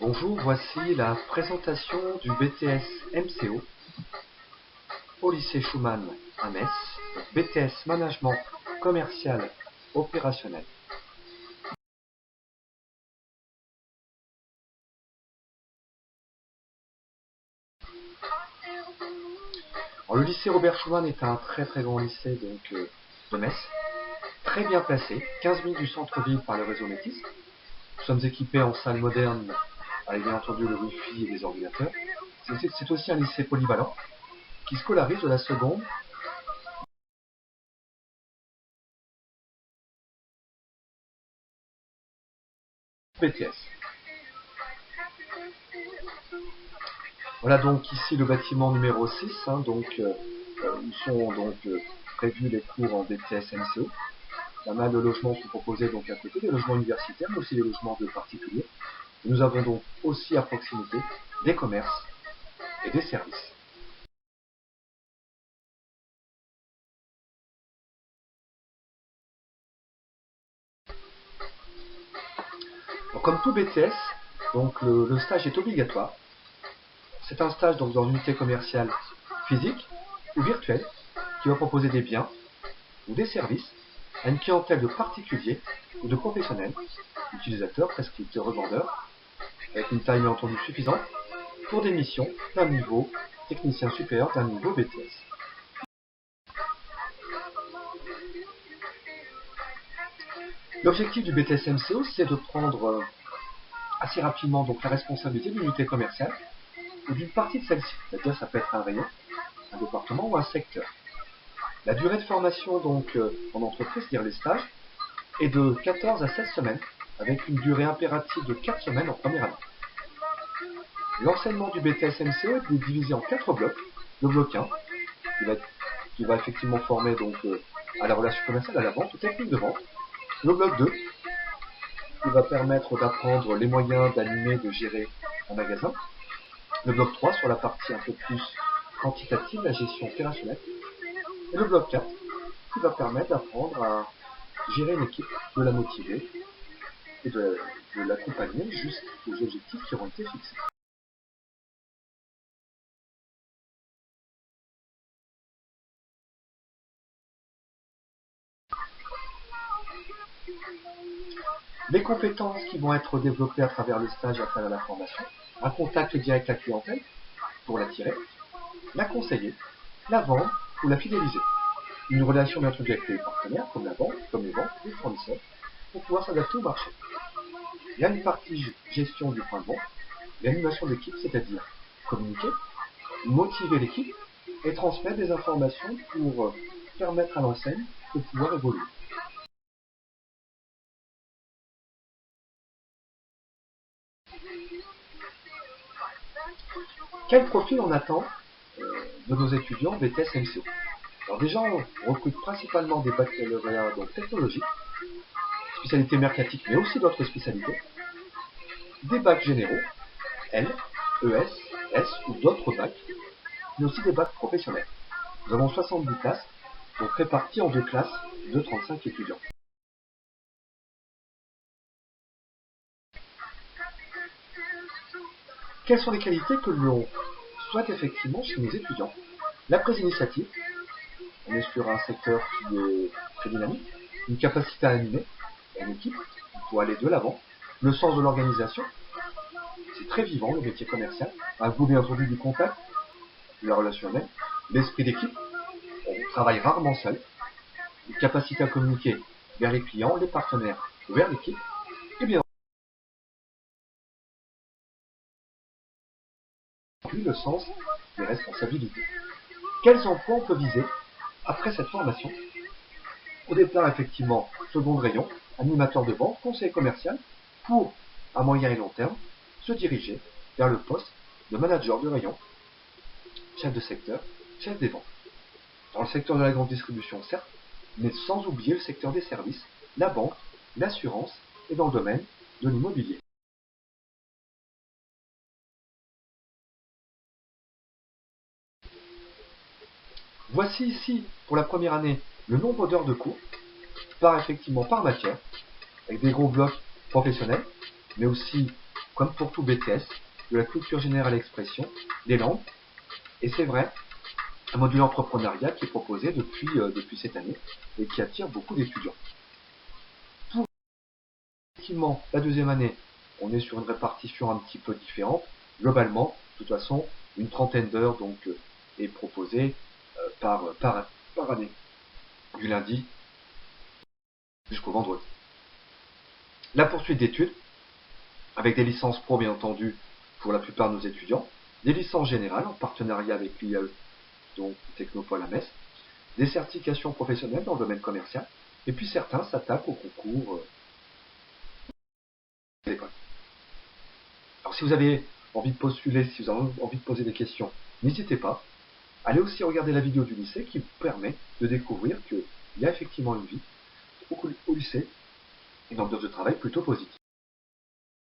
Bonjour, voici la présentation du BTS MCO au lycée Schumann à Metz, BTS Management Commercial Opérationnel. Alors, le lycée Robert Schumann est un très grand lycée de Metz, très bien placé, 15 minutes du centre-ville par le réseau Métis. Nous sommes équipés en salle moderne avec bien entendu le Wi-Fi et des ordinateurs. C'est aussi un lycée polyvalent qui scolarise de la seconde BTS. Voilà donc ici le bâtiment numéro 6, où sont prévus les cours en BTS MCO. Pas mal de logements sont proposés donc à côté, des logements universitaires, mais aussi des logements de particuliers. Et nous avons donc aussi à proximité des commerces et des services. Donc, comme tout BTS, le stage est obligatoire. C'est un stage donc, dans une unité commerciale physique ou virtuelle qui va proposer des biens ou des services à une clientèle de particuliers ou de professionnels, utilisateurs, prescripteurs, revendeurs, avec une taille bien entendu suffisante pour des missions d'un niveau technicien supérieur d'un niveau BTS. L'objectif du BTS MCO, c'est de prendre assez rapidement donc, la responsabilité d'une unité commerciale ou d'une partie de celle-ci, c'est-à-dire ça peut être un rayon, un département ou un secteur. La durée de formation en entreprise, c'est-à-dire les stages, est de 14 à 16 semaines, avec une durée impérative de 4 semaines en première année. L'enseignement du BTS MCO est divisé en 4 blocs. Le bloc 1, qui va effectivement former à la relation commerciale, à la vente, aux techniques de vente. Le bloc 2, qui va permettre d'apprendre les moyens d'animer, de gérer un magasin. Le bloc 3 sur la partie un peu plus quantitative, la gestion opérationnelle. Et le bloc 4, qui va permettre d'apprendre à gérer une équipe, de la motiver et de l'accompagner jusqu'aux objectifs qui auront été fixés. Les compétences qui vont être développées à travers le stage et à travers la formation, un contact direct avec la clientèle pour l'attirer, la conseiller, la vendre ou la fidéliser. Une relation bien entendu avec les partenaires, comme la banque, comme les banques, les fournisseurs, pour pouvoir s'adapter au marché. Il y a une partie gestion du point de vente, l'animation d'équipe, c'est-à-dire communiquer, motiver l'équipe et transmettre des informations pour permettre à l'enseigne de pouvoir évoluer. Quel profil on attend de nos étudiants BTS MCO? Alors déjà, on recrute principalement des baccalauréats technologiques, spécialités mercatiques, mais aussi d'autres spécialités, des bacs généraux, L, ES, S ou d'autres bacs, mais aussi des bacs professionnels. Nous avons 70 classes, donc réparties en 2 classes de 35 étudiants. Quelles sont les qualités que l'on souhaite effectivement chez nos étudiants? La prise d'initiative, on est sur un secteur qui est très dynamique, une capacité à animer une équipe pour aller de l'avant, le sens de l'organisation, c'est très vivant le métier commercial, un goût bien entendu du contact, de la relation humaine, l'esprit d'équipe, on travaille rarement seul, une capacité à communiquer vers les clients, les partenaires, vers l'équipe, et bien entendu le sens des responsabilités. Quels emplois on peut viser après cette formation? Au départ, effectivement, second rayon, animateur de vente, conseiller commercial, pour, à moyen et long terme, se diriger vers le poste de manager de rayon, chef de secteur, chef des ventes. Dans le secteur de la grande distribution, certes, mais sans oublier le secteur des services, la banque, l'assurance et dans le domaine de l'immobilier. Voici ici, pour la première année, le nombre d'heures de cours, par matière, avec des gros blocs professionnels, mais aussi comme pour tout BTS, de la culture générale expression, des langues, et c'est vrai, un module entrepreneuriat qui est proposé depuis cette année et qui attire beaucoup d'étudiants. Pour effectivement la deuxième année, on est sur une répartition un petit peu différente. Globalement, de toute façon, une trentaine d'heures donc est proposée par année, du lundi jusqu'au vendredi. La poursuite d'études, avec des licences pro bien entendu pour la plupart de nos étudiants, des licences générales en partenariat avec l'IAE, donc Technopole à Metz, des certifications professionnelles dans le domaine commercial, et puis certains s'attaquent au concours de l'école. Alors si vous avez envie de postuler, si vous avez envie de poser des questions, n'hésitez pas. Allez aussi regarder la vidéo du lycée qui vous permet de découvrir qu'il y a effectivement une vie au lycée, une ambiance de travail plutôt positive.